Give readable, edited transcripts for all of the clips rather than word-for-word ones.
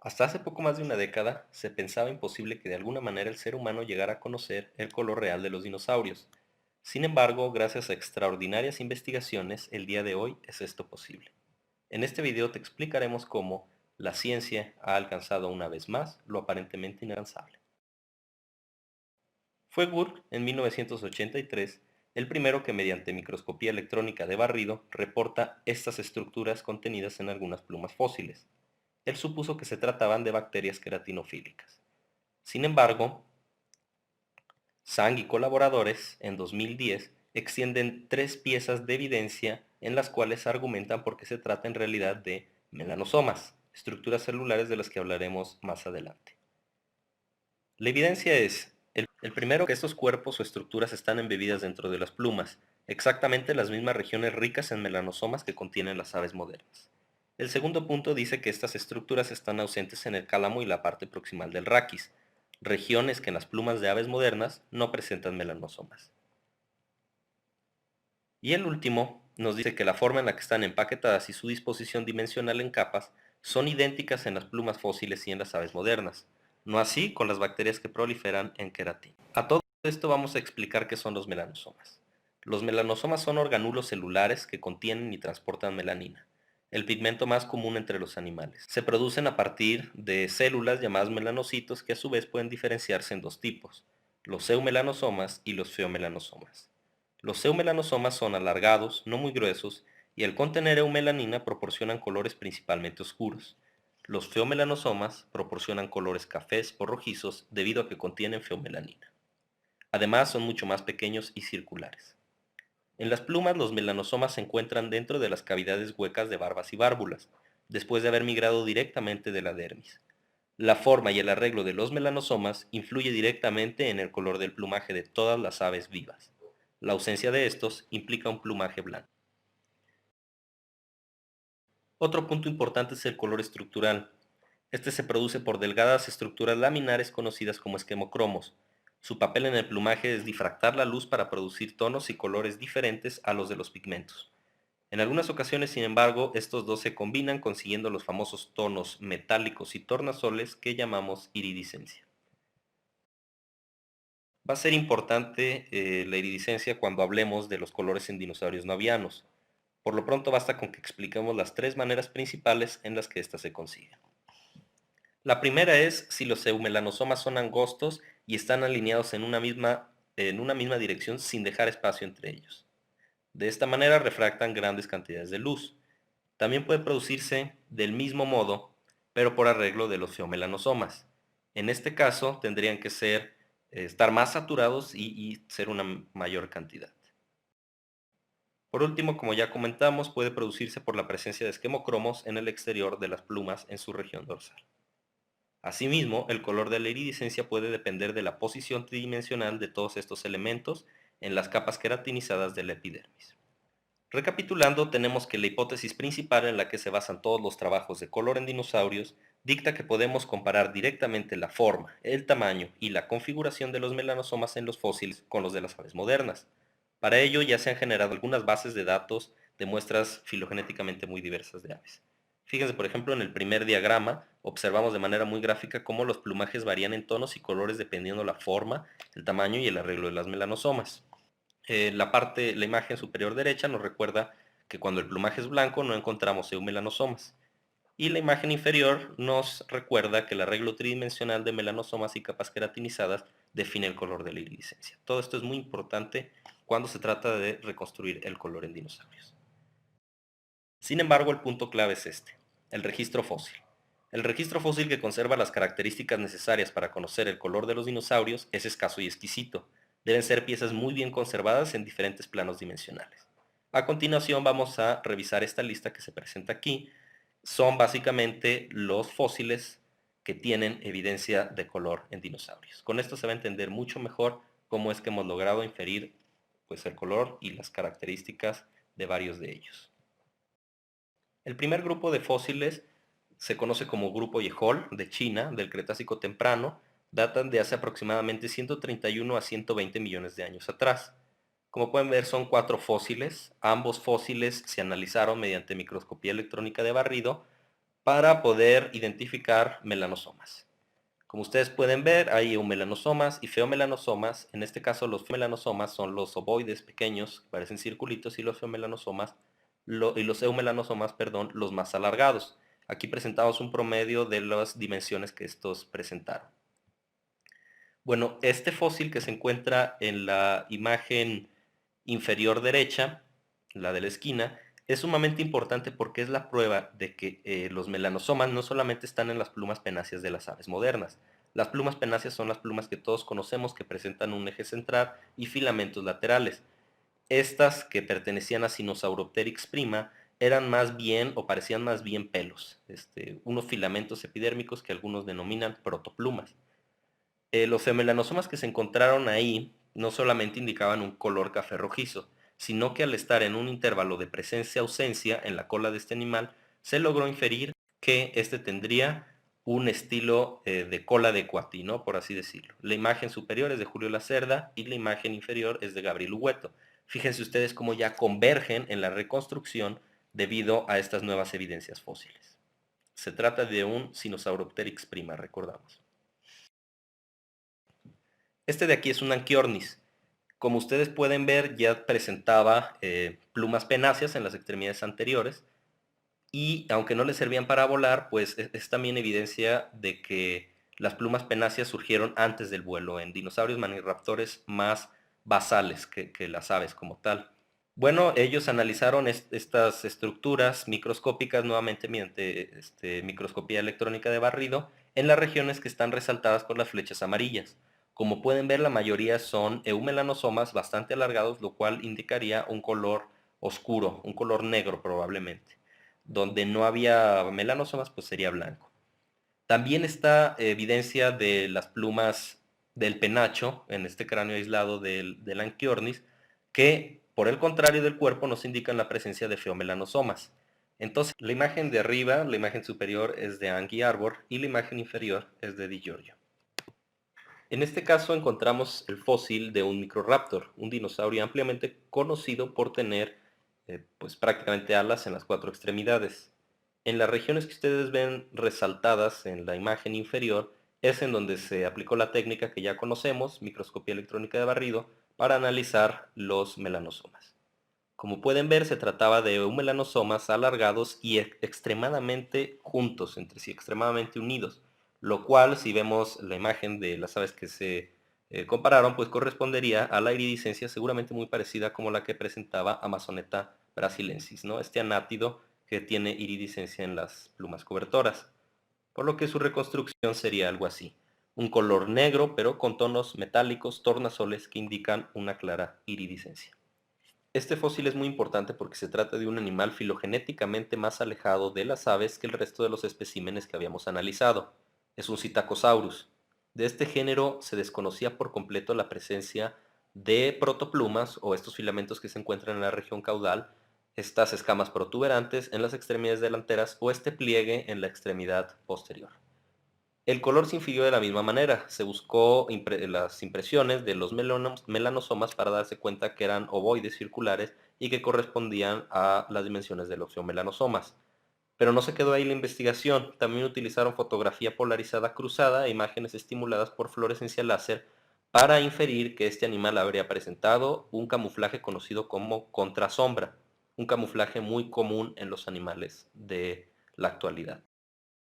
Hasta hace poco más de una década, se pensaba imposible que de alguna manera el ser humano llegara a conocer el color real de los dinosaurios. Sin embargo, gracias a extraordinarias investigaciones, el día de hoy es esto posible. En este video te explicaremos cómo la ciencia ha alcanzado una vez más lo aparentemente inalcanzable. Fue Guth, en 1983, el primero que mediante microscopía electrónica de barrido reporta estas estructuras contenidas en algunas plumas fósiles. Él supuso que se trataban de bacterias queratinofílicas. Sin embargo, Zhang y colaboradores, en 2010, extienden tres piezas de evidencia en las cuales argumentan por qué se trata en realidad de melanosomas, estructuras celulares de las que hablaremos más adelante. La evidencia es, el primero, que estos cuerpos o estructuras están embebidas dentro de las plumas, exactamente las mismas regiones ricas en melanosomas que contienen las aves modernas. El segundo punto dice que estas estructuras están ausentes en el cálamo y la parte proximal del raquis, regiones que en las plumas de aves modernas no presentan melanosomas. Y el último nos dice que la forma en la que están empaquetadas y su disposición dimensional en capas son idénticas en las plumas fósiles y en las aves modernas, no así con las bacterias que proliferan en queratina. A todo esto vamos a explicar qué son los melanosomas. Los melanosomas son organulos celulares que contienen y transportan melanina, el pigmento más común entre los animales. Se producen a partir de células llamadas melanocitos que a su vez pueden diferenciarse en dos tipos, los eumelanosomas y los feomelanosomas. Los eumelanosomas son alargados, no muy gruesos, y al contener eumelanina proporcionan colores principalmente oscuros. Los feomelanosomas proporcionan colores cafés o rojizos debido a que contienen feomelanina. Además son mucho más pequeños y circulares. En las plumas los melanosomas se encuentran dentro de las cavidades huecas de barbas y bárbulas, después de haber migrado directamente de la dermis. La forma y el arreglo de los melanosomas influye directamente en el color del plumaje de todas las aves vivas. La ausencia de estos implica un plumaje blanco. Otro punto importante es el color estructural. Este se produce por delgadas estructuras laminares conocidas como esquemocromos. Su papel en el plumaje es difractar la luz para producir tonos y colores diferentes a los de los pigmentos. En algunas ocasiones, sin embargo, estos dos se combinan consiguiendo los famosos tonos metálicos y tornasoles que llamamos iridiscencia. Va a ser importante la iridiscencia cuando hablemos de los colores en dinosaurios no avianos. Por lo pronto basta con que expliquemos las tres maneras principales en las que ésta se consigue. La primera es si los eumelanosomas son angostos y están alineados en una misma dirección sin dejar espacio entre ellos. De esta manera refractan grandes cantidades de luz. También puede producirse del mismo modo, pero por arreglo de los feomelanosomas. En este caso tendrían que estar más saturados y ser una mayor cantidad. Por último, como ya comentamos, puede producirse por la presencia de esquemocromos en el exterior de las plumas en su región dorsal. Asimismo, el color de la iridiscencia puede depender de la posición tridimensional de todos estos elementos en las capas queratinizadas de la epidermis. Recapitulando, tenemos que la hipótesis principal en la que se basan todos los trabajos de color en dinosaurios dicta que podemos comparar directamente la forma, el tamaño y la configuración de los melanosomas en los fósiles con los de las aves modernas. Para ello ya se han generado algunas bases de datos de muestras filogenéticamente muy diversas de aves. Fíjense, por ejemplo, en el primer diagrama observamos de manera muy gráfica cómo los plumajes varían en tonos y colores dependiendo la forma, el tamaño y el arreglo de las melanosomas. La imagen superior derecha nos recuerda que cuando el plumaje es blanco no encontramos eumelanosomas. Y la imagen inferior nos recuerda que el arreglo tridimensional de melanosomas y capas queratinizadas define el color de la iridiscencia. Todo esto es muy importante cuando se trata de reconstruir el color en dinosaurios. Sin embargo, el punto clave es este, el registro fósil. El registro fósil que conserva las características necesarias para conocer el color de los dinosaurios es escaso y exquisito. Deben ser piezas muy bien conservadas en diferentes planos dimensionales. A continuación vamos a revisar esta lista que se presenta aquí. Son básicamente los fósiles que tienen evidencia de color en dinosaurios. Con esto se va a entender mucho mejor cómo es que hemos logrado inferir pues, el color y las características de varios de ellos. El primer grupo de fósiles se conoce como Grupo Yehol de China, del Cretácico temprano, datan de hace aproximadamente 131 a 120 millones de años atrás. Como pueden ver, son 4 fósiles. Ambos fósiles se analizaron mediante microscopía electrónica de barrido para poder identificar melanosomas. Como ustedes pueden ver, hay eumelanosomas y feomelanosomas. En este caso, los feomelanosomas son los ovoides pequeños, que parecen circulitos, y los feomelanosomas, y los eumelanosomas, perdón, los más alargados. Aquí presentamos un promedio de las dimensiones que estos presentaron. Bueno, este fósil que se encuentra en la imagen inferior derecha, la de la esquina, es sumamente importante porque es la prueba de que los melanosomas no solamente están en las plumas penáceas de las aves modernas. Las plumas penáceas son las plumas que todos conocemos que presentan un eje central y filamentos laterales. Estas, que pertenecían a Sinosauropteryx prima, eran más bien o parecían más bien pelos, unos filamentos epidérmicos que algunos denominan protoplumas. Los melanosomas que se encontraron ahí no solamente indicaban un color café rojizo, sino que al estar en un intervalo de presencia-ausencia en la cola de este animal, se logró inferir que este tendría un estilo de cola de cuatí, ¿no? Por así decirlo. La imagen superior es de Julio Lacerda y la imagen inferior es de Gabriel Hueto. Fíjense ustedes cómo ya convergen en la reconstrucción debido a estas nuevas evidencias fósiles. Se trata de un Sinosauropteryx prima, recordamos. Este de aquí es un Anchiornis. Como ustedes pueden ver, ya presentaba plumas penáceas en las extremidades anteriores y aunque no le servían para volar, pues es también evidencia de que las plumas penáceas surgieron antes del vuelo en dinosaurios manirraptores más basales que las aves como tal. Bueno, ellos analizaron estas estructuras microscópicas nuevamente mediante microscopía electrónica de barrido en las regiones que están resaltadas por las flechas amarillas. Como pueden ver, la mayoría son eumelanosomas bastante alargados, lo cual indicaría un color oscuro, un color negro probablemente. Donde no había melanosomas, pues sería blanco. También está evidencia de las plumas del penacho, en este cráneo aislado del Anchiornis, que por el contrario del cuerpo nos indican la presencia de feomelanosomas. Entonces, la imagen de arriba, la imagen superior es de Anguy Arbor y la imagen inferior es de Di Giorgio. En este caso encontramos el fósil de un Microraptor, un dinosaurio ampliamente conocido por tener pues prácticamente alas en las cuatro extremidades. En las regiones que ustedes ven resaltadas en la imagen inferior es en donde se aplicó la técnica que ya conocemos, microscopía electrónica de barrido, para analizar los melanosomas. Como pueden ver, se trataba de melanosomas alargados y extremadamente juntos, entre sí, extremadamente unidos, lo cual, si vemos la imagen de las aves que se compararon, pues correspondería a la iridiscencia seguramente muy parecida como la que presentaba Amazonetta brasilensis, ¿no? Este anátido que tiene iridiscencia en las plumas cobertoras, por lo que su reconstrucción sería algo así. Un color negro, pero con tonos metálicos tornasoles que indican una clara iridiscencia. Este fósil es muy importante porque se trata de un animal filogenéticamente más alejado de las aves que el resto de los especímenes que habíamos analizado. Es un Psittacosaurus. De este género se desconocía por completo la presencia de protoplumas o estos filamentos que se encuentran en la región caudal, estas escamas protuberantes en las extremidades delanteras o este pliegue en la extremidad posterior. El color se infirió de la misma manera. Se buscó las impresiones de los melanosomas para darse cuenta que eran ovoides circulares y que correspondían a las dimensiones de los melanosomas. Pero no se quedó ahí la investigación. También utilizaron fotografía polarizada cruzada e imágenes estimuladas por fluorescencia láser para inferir que este animal habría presentado un camuflaje conocido como contrasombra, un camuflaje muy común en los animales de la actualidad.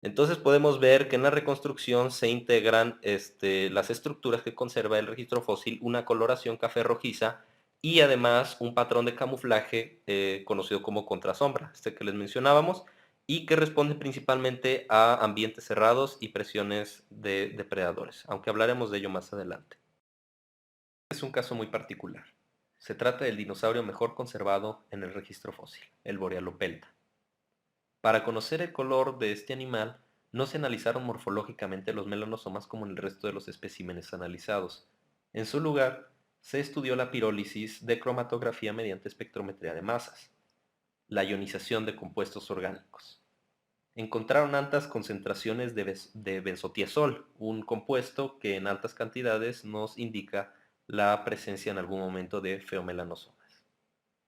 Entonces podemos ver que en la reconstrucción se integran las estructuras que conserva el registro fósil, una coloración café rojiza y además un patrón de camuflaje conocido como contrasombra, este que les mencionábamos, y que responde principalmente a ambientes cerrados y presiones de depredadores, aunque hablaremos de ello más adelante. Es un caso muy particular. Se trata del dinosaurio mejor conservado en el registro fósil, el Borealopelta. Para conocer el color de este animal, no se analizaron morfológicamente los melanosomas como en el resto de los especímenes analizados. En su lugar, se estudió la pirólisis de cromatografía mediante espectrometría de masas, la ionización de compuestos orgánicos. Encontraron altas concentraciones de benzotiazol, un compuesto que en altas cantidades nos indica la presencia en algún momento de feomelanosomas.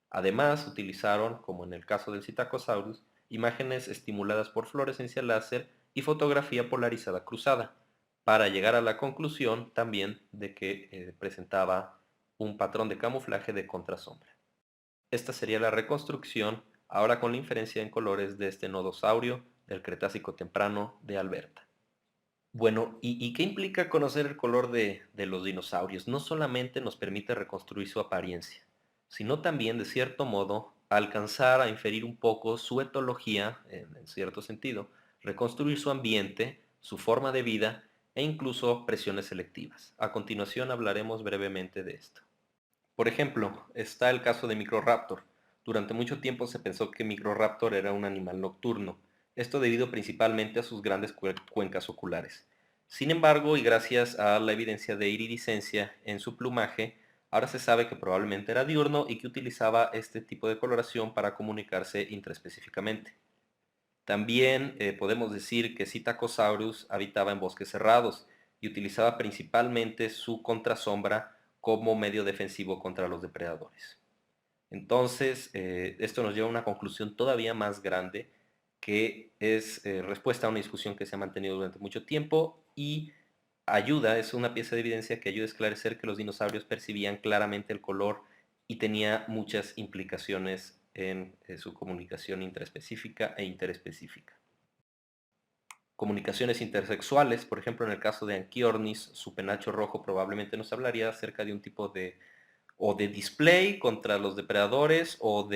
Además, utilizaron, como en el caso del Psittacosaurus, imágenes estimuladas por fluorescencia láser y fotografía polarizada cruzada, para llegar a la conclusión también de que presentaba un patrón de camuflaje de contrasombra. Esta sería la reconstrucción, ahora con la inferencia en colores de este nodosaurio del Cretácico temprano de Alberta. Bueno, ¿y qué implica conocer el color de los dinosaurios? No solamente nos permite reconstruir su apariencia, sino también, de cierto modo, alcanzar a inferir un poco su etología, en cierto sentido, reconstruir su ambiente, su forma de vida e incluso presiones selectivas. A continuación hablaremos brevemente de esto. Por ejemplo, está el caso de Microraptor. Durante mucho tiempo se pensó que Microraptor era un animal nocturno, esto debido principalmente a sus grandes cuencas oculares. Sin embargo, y gracias a la evidencia de iridiscencia en su plumaje, ahora se sabe que probablemente era diurno y que utilizaba este tipo de coloración para comunicarse intraespecíficamente. También podemos decir que Psittacosaurus habitaba en bosques cerrados y utilizaba principalmente su contrasombra como medio defensivo contra los depredadores. Entonces, esto nos lleva a una conclusión todavía más grande, que es respuesta a una discusión que se ha mantenido durante mucho tiempo y es una pieza de evidencia que ayuda a esclarecer que los dinosaurios percibían claramente el color y tenía muchas implicaciones en su comunicación intraespecífica e interespecífica. Comunicaciones intersexuales, por ejemplo, en el caso de Anchiornis, su penacho rojo probablemente nos hablaría acerca de un tipo de display contra los depredadores o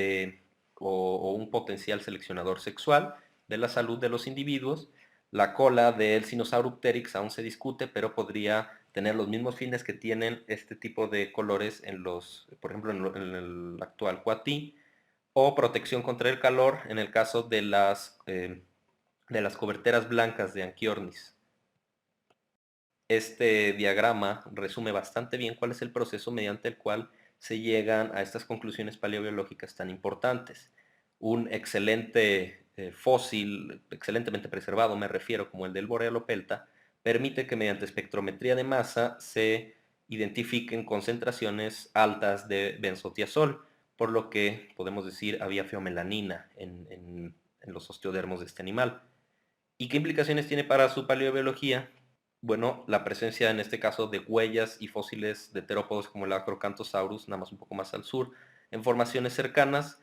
un potencial seleccionador sexual de la salud de los individuos. La cola del Sinosauropteryx aún se discute, pero podría tener los mismos fines que tienen este tipo de colores por ejemplo, en el actual Coatí, o protección contra el calor en el caso de las coberteras blancas de Anchiornis. Este diagrama resume bastante bien cuál es el proceso mediante el cual se llegan a estas conclusiones paleobiológicas tan importantes. Un excelente fósil, excelentemente preservado, me refiero, como el del Borealopelta, permite que mediante espectrometría de masa se identifiquen concentraciones altas de benzotiazol, por lo que podemos decir había feomelanina en los osteodermos de este animal. ¿Y qué implicaciones tiene para su paleobiología? Bueno, la presencia en este caso de huellas y fósiles de terópodos como el Acrocanthosaurus, nada más un poco más al sur, en formaciones cercanas,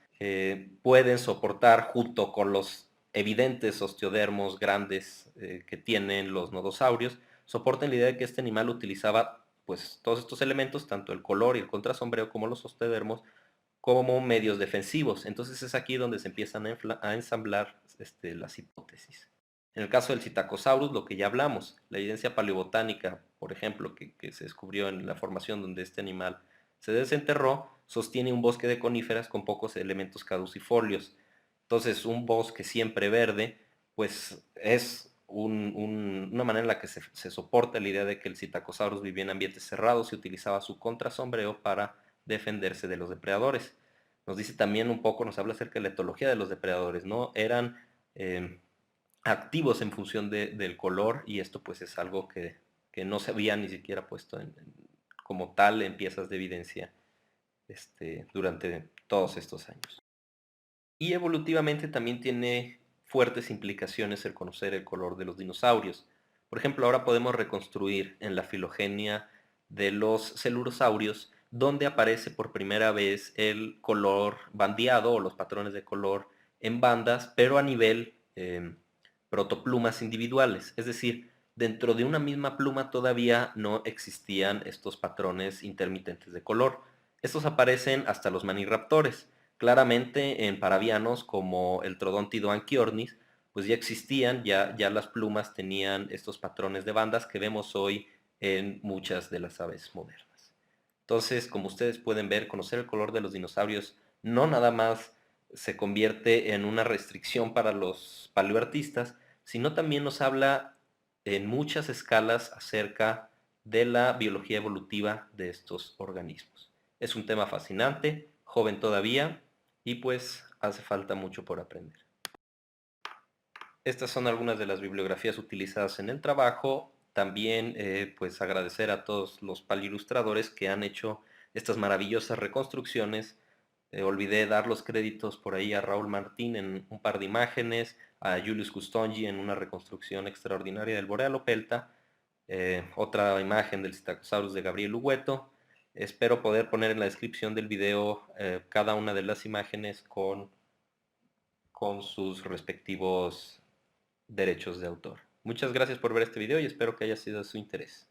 pueden soportar, junto con los evidentes osteodermos grandes que tienen los nodosaurios, soportan la idea de que este animal utilizaba pues todos estos elementos, tanto el color y el contrasombreo como los osteodermos, como medios defensivos. Entonces es aquí donde se empiezan a ensamblar las hipótesis. En el caso del Psittacosaurus, lo que ya hablamos, la evidencia paleobotánica, por ejemplo, que se descubrió en la formación donde este animal se desenterró, sostiene un bosque de coníferas con pocos elementos caducifolios. Entonces, un bosque siempre verde, pues es una manera en la que se soporta la idea de que el Psittacosaurus vivía en ambientes cerrados y utilizaba su contrasombreo para defenderse de los depredadores. Nos dice también un poco, nos habla acerca de la etología de los depredadores, ¿no? Eran activos en función del color, y esto pues es algo que no se había ni siquiera puesto como tal en piezas de evidencia durante todos estos años. Y evolutivamente también tiene fuertes implicaciones el conocer el color de los dinosaurios. Por ejemplo, ahora podemos reconstruir en la filogenia de los celurosaurios donde aparece por primera vez el color bandeado o los patrones de color en bandas, pero a nivel protoplumas individuales. Es decir, dentro de una misma pluma todavía no existían estos patrones intermitentes de color. Estos aparecen hasta los maniraptores. Claramente en parabianos como el Trodontido anchiornis, pues ya existían, ya las plumas tenían estos patrones de bandas que vemos hoy en muchas de las aves modernas. Entonces, como ustedes pueden ver, conocer el color de los dinosaurios no nada más se convierte en una restricción para los paleoartistas, sino también nos habla en muchas escalas acerca de la biología evolutiva de estos organismos. Es un tema fascinante, joven todavía, y pues hace falta mucho por aprender. Estas son algunas de las bibliografías utilizadas en el trabajo. También pues agradecer a todos los paleoilustradores que han hecho estas maravillosas reconstrucciones Olvidé dar los créditos por ahí a Raúl Martín en un par de imágenes, a Julius Custongi en una reconstrucción extraordinaria del Borealo Pelta, otra imagen del Stegosaurus de Gabriel Hugueto. Espero poder poner en la descripción del video cada una de las imágenes con sus respectivos derechos de autor. Muchas gracias por ver este video y espero que haya sido de su interés.